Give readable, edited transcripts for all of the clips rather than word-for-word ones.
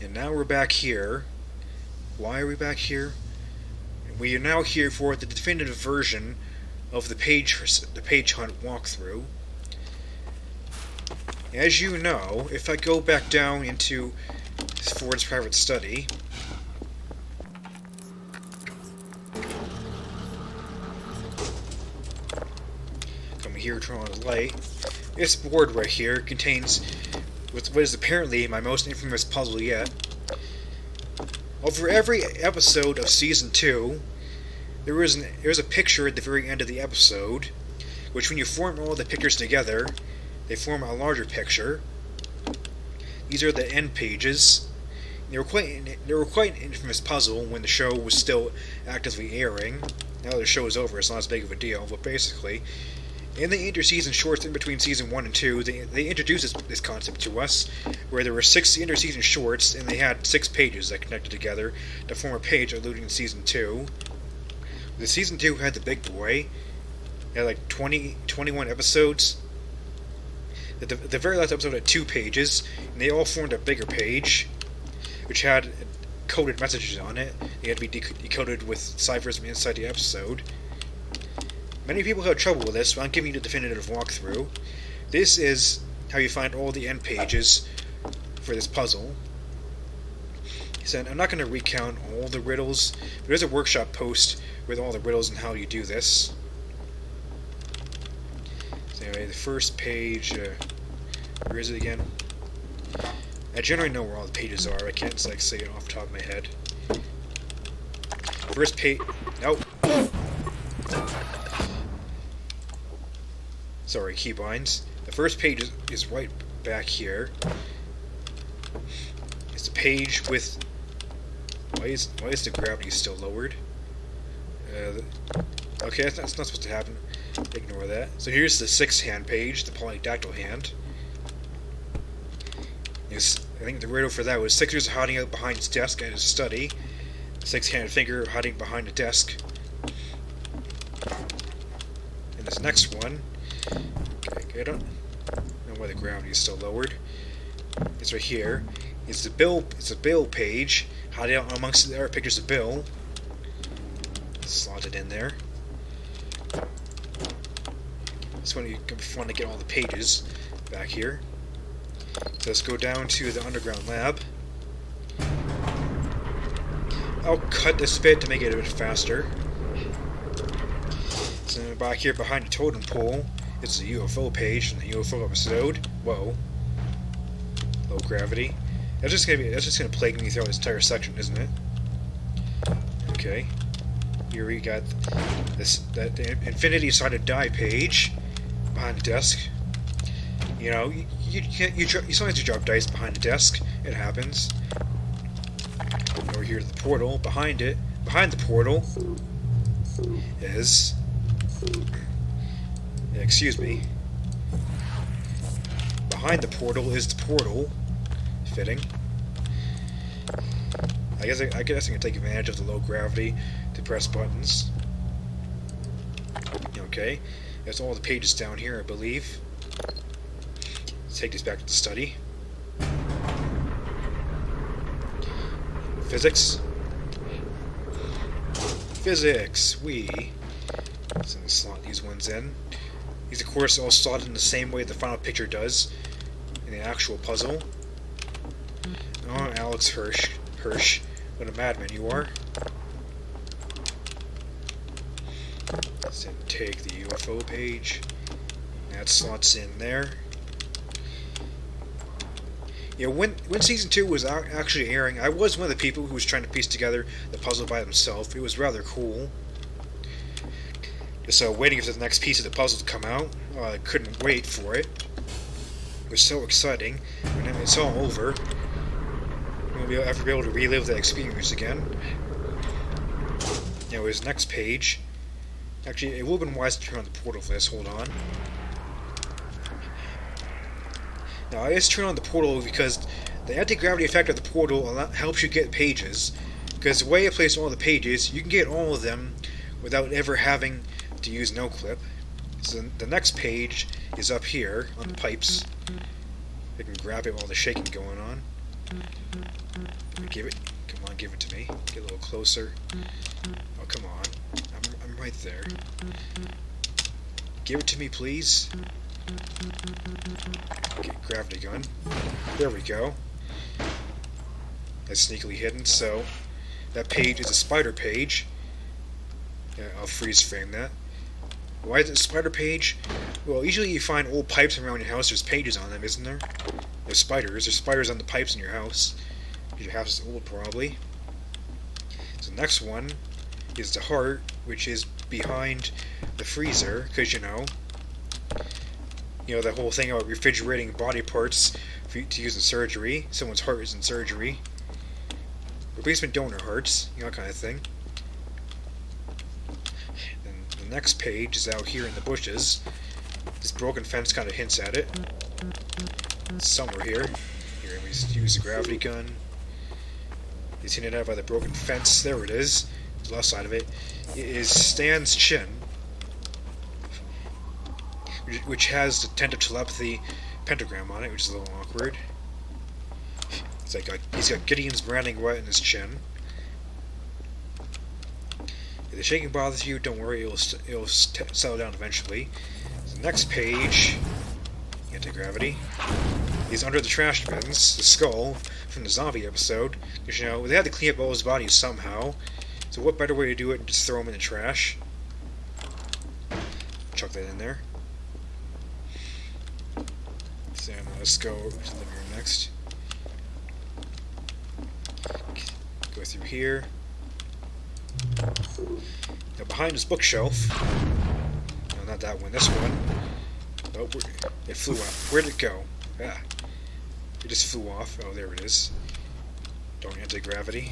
And now we're back here. Why are we back here? We are now here for the definitive version of the page hunt walkthrough. As you know, if I go back down into Ford's private study, come here, turn on the light. This board right here contains what is apparently my most infamous puzzle yet. Over every episode of Season 2, there was a picture at the very end of the episode, which when you form all the pictures together, they form a larger picture. These are the end pages. They were quite an infamous puzzle when the show was still actively airing. Now the show is over, it's not as big of a deal, but basically, in the inter-season shorts in between Season 1 and 2, they introduced this concept to us, where there were 6 inter-season shorts, and they had 6 pages that connected together to form a page alluding to Season 2. The Season 2 had the big boy. It had like 21 episodes. The very last episode had 2 pages, and they all formed a bigger page, which had coded messages on it. They had to be decoded with ciphers from inside the episode. Many people had trouble with this, but I'm giving you the definitive walkthrough. This is how you find all the end pages for this puzzle. He said, I'm not going to recount all the riddles, but there's a workshop post with all the riddles and how you do this. So anyway, the first page, where is it again? I generally know where all the pages are, I can't like say it off the top of my head. First page, nope. Sorry, keybinds. The first page is right back here. It's a page with... Why is the gravity still lowered? Okay, that's not supposed to happen. Ignore that. So here's the 6th hand page, the Polydactyl hand. I think the riddle for that was Sixers hiding out behind his desk at his study. 6-handed finger hiding behind a desk. And this next one... Okay, I don't know why the gravity is still lowered. It's right here. It's a Bill page, hiding out amongst the other pictures of Bill. Slotted in there. This one can be fun to get all the pages back here. So let's go down to the underground lab. I'll cut this bit to make it a bit faster. So back here behind the totem pole, it's the UFO page from the UFO episode. Whoa. Low gravity. That's just gonna plague me throughout this entire section, isn't it? Okay. Here we got that infinity-sided die page behind the desk. You know, you sometimes drop dice behind the desk. It happens. Over here to the portal. Behind the portal is... Excuse me. Behind the portal is the portal. Fitting. I guess I can take advantage of the low gravity to press buttons. Okay. That's all the pages down here, I believe. Let's take this back to the study. Physics. Physics. So I'm gonna slot these ones in. These, of course, all slotted in the same way the final picture does in the actual puzzle. Oh, Alex Hirsch. What a madman you are. Let's then take the UFO page. That slots in there. Yeah, when Season 2 was actually airing, I was one of the people who was trying to piece together the puzzle by himself. It was rather cool. Just waiting for the next piece of the puzzle to come out. I couldn't wait for it. It was so exciting. When it's all over, we'll ever be able to relive that experience again. Now, his next page. Actually, it would have been wise to turn on the portal for this. Hold on. Now, I just turn on the portal because the anti-gravity effect of the portal helps you get pages. Because the way I place all the pages, you can get all of them without ever having to use no-clip. So the next page is up here on the pipes. I can grab it while the shaking going on. Give it. Come on, give it to me. Get a little closer. Oh, come on. I'm right there. Give it to me, please. Okay, gravity gun. There we go. That's sneakily hidden, so that page is a spider page. Yeah, I'll freeze frame that. Why is it a spider page? Well, usually you find old pipes around your house, there's pages on them, isn't there? There's spiders on the pipes in your house. Your house is old, probably. So the next one is the heart, which is behind the freezer, because you know the whole thing about refrigerating body parts to use in surgery. Someone's heart is in surgery. Replacement donor hearts, that kind of thing. Then the next page is out here in the bushes. This broken fence kind of hints at it. It's somewhere here. Here, we use the gravity gun. It's hinted at by the broken fence. There it is. The left side of it is Stan's chin, which has the tentative telepathy pentagram on it, which is a little awkward. It's like he's got Gideon's branding right in his chin. If the shaking bothers you, don't worry, it'll settle down eventually. The next page, anti-gravity, is under the trash bins, the skull from the zombie episode. Because, they had to clean up all his bodies somehow. So what better way to do it than just throw him in the trash? Chuck that in there. So let's go to the living room next. Go through here. Now behind this bookshelf, no, not that one, this one. Oh, it flew off. Where'd it go? Ah, it just flew off. Oh, there it is. Don't anti-gravity.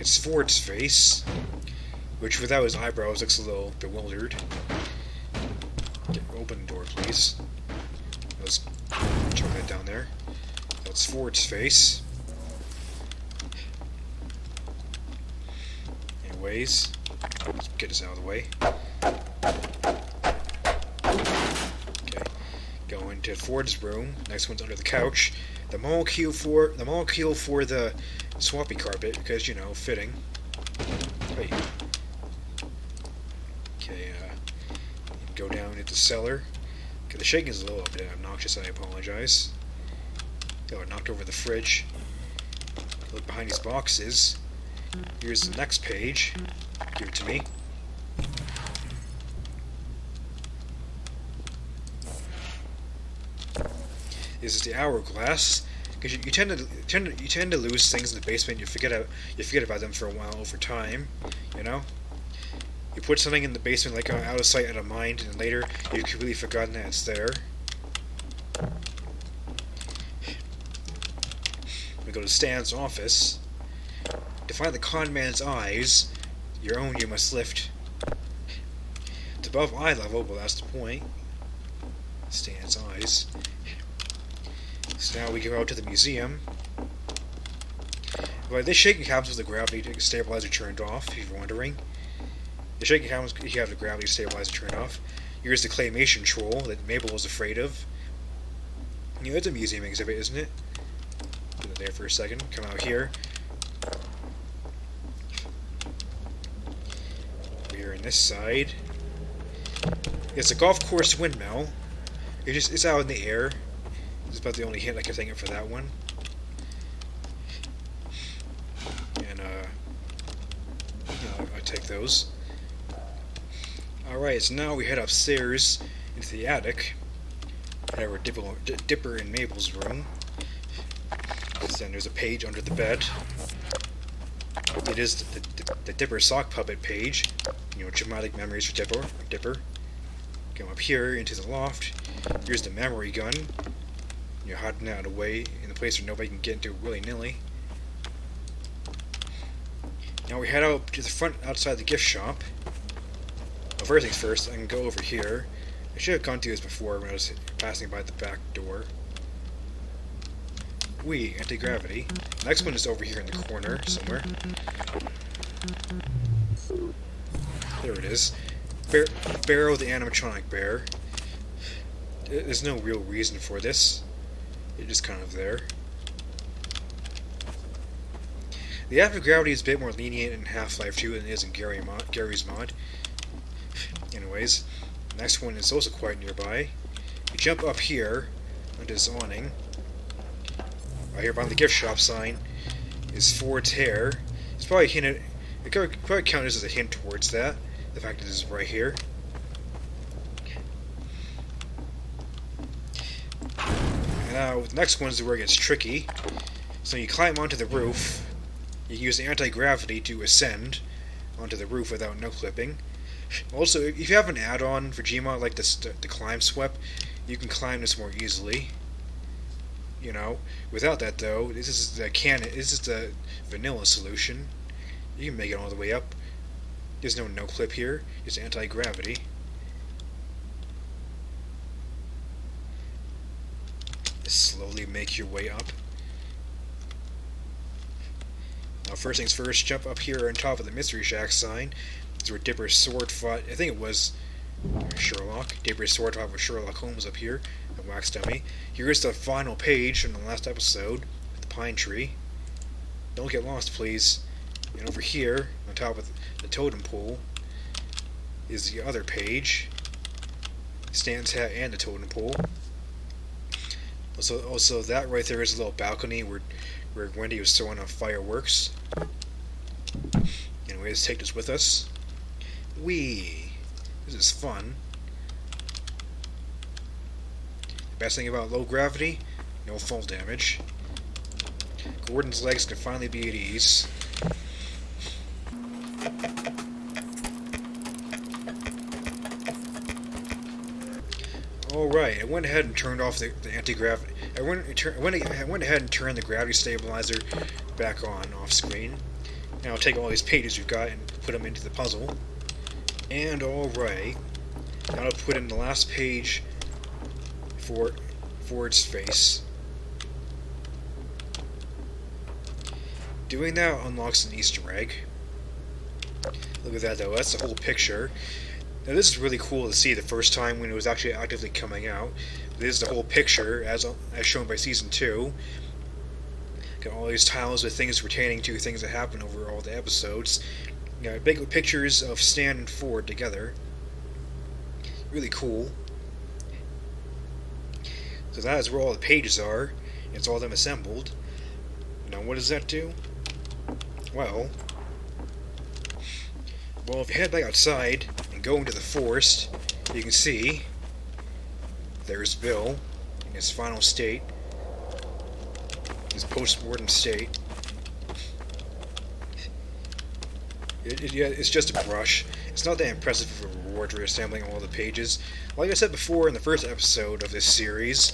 It's Ford's face, which without his eyebrows looks a little bewildered. Open the door, please. Let's chuck that down there. That's Ford's face. Anyways, let's get this out of the way. Okay, go into Ford's room. Next one's under the couch. The molecule for the swappy carpet, because fitting. Wait. Okay, go down into the cellar. Okay, the shaking is a little bit obnoxious. I apologize. Oh, I knocked over the fridge. Look behind these boxes. Here's the next page. Give it to me. This is the hourglass. Because you tend to lose things in the basement. You forget about them for a while over time. You put something in the basement like out of sight, out of mind, and then later you've completely forgotten that it's there. We go to Stan's office. To find the con man's eyes, your own you must lift. It's above eye level, but that's the point. Stan's eyes. So now we go out to the museum. Well, this shaking happens with the gravity stabilizer turned off, if you're wondering. The shaking happens if you have the gravity stabilizer turned off. Here's the claymation troll that Mabel was afraid of. It's a museum exhibit, isn't it? Put it there for a second. Come out here. We're in this side. It's a golf course windmill. It's out in the air. It's about the only hint I can think of for that one. And I take those. Alright, so now we head upstairs into the attic. And we're Dipper in Mabel's room. Then there's a page under the bed. It is the Dipper sock puppet page. Traumatic memories for Dipper. Come up here into the loft. Here's the memory gun. Hiding out away in a place where nobody can get into willy-nilly. Now we head out to the front outside the gift shop. Well, first things first, I can go over here. I should have gone through this before when I was passing by the back door. Anti-gravity. The next one is over here in the corner somewhere. There it is. Barrow the animatronic bear. There's no real reason for this. It's just kind of there. The app of gravity is a bit more lenient in Half-Life 2 than it is in Gary's mod. Anyways, the next one is also quite nearby. You jump up here onto this awning. Right here behind the gift shop sign is Ford's hair. It's probably hinted. It could probably count this as a hint towards that. The fact that this is right here. And now the next one is where it gets tricky. So you climb onto the roof. You use the anti-gravity to ascend onto the roof without no-clipping. Also, if you have an add-on for Gmod like this, the climb swept, you can climb this more easily. You know, without that though, this is the vanilla solution. You can make it all the way up. There's no no-clip here. It's anti-gravity. Just slowly make your way up. Now, first things first, jump up here on top of the Mystery Shack sign. This is where Dipper's sword fought. I think it was Sherlock. Dipper's sword fought with Sherlock Holmes up here, the wax dummy. Here's the final page from the last episode, with the pine tree. Don't get lost, please. And over here, on top of the totem pole, is the other page. Stan's hat and the totem pole. Also, that right there is a little balcony where Wendy was throwing off fireworks. Anyway, let's take this with us. Whee! This is fun. The best thing about low gravity, no fall damage. Gordon's legs can finally be at ease. Alright, I went ahead and turned off the anti-gravity. I went ahead and turned the gravity stabilizer back on off screen. Now I'll take all these pages we've got and put them into the puzzle. And alright, now I'll put in the last page for Ford's face. Doing that unlocks an Easter egg. Look at that though, that's the whole picture. Now this is really cool to see the first time when it was actually actively coming out. This is the whole picture as shown by Season 2. Got all these tiles with things pertaining to things that happen over all the episodes. Got big pictures of Stan and Ford together. Really cool. So that is where all the pages are. It's all them assembled. Now what does that do? Well, if you head back outside and go into the forest, you can see there's Bill in his final state, his post-mortem state. It's just a brush. It's not that impressive of a reward for assembling all the pages. Like I said before in the first episode of this series,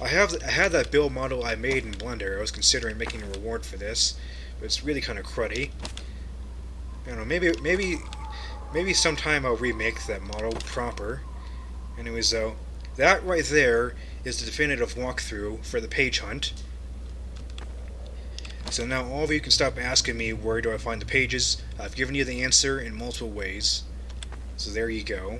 I had that build model I made in Blender. I was considering making a reward for this, but it's really kind of cruddy. I don't know, maybe sometime I'll remake that model proper. Anyways though, that right there is the definitive walkthrough for the page hunt. So now all of you can stop asking me where do I find the pages. I've given you the answer in multiple ways. So there you go.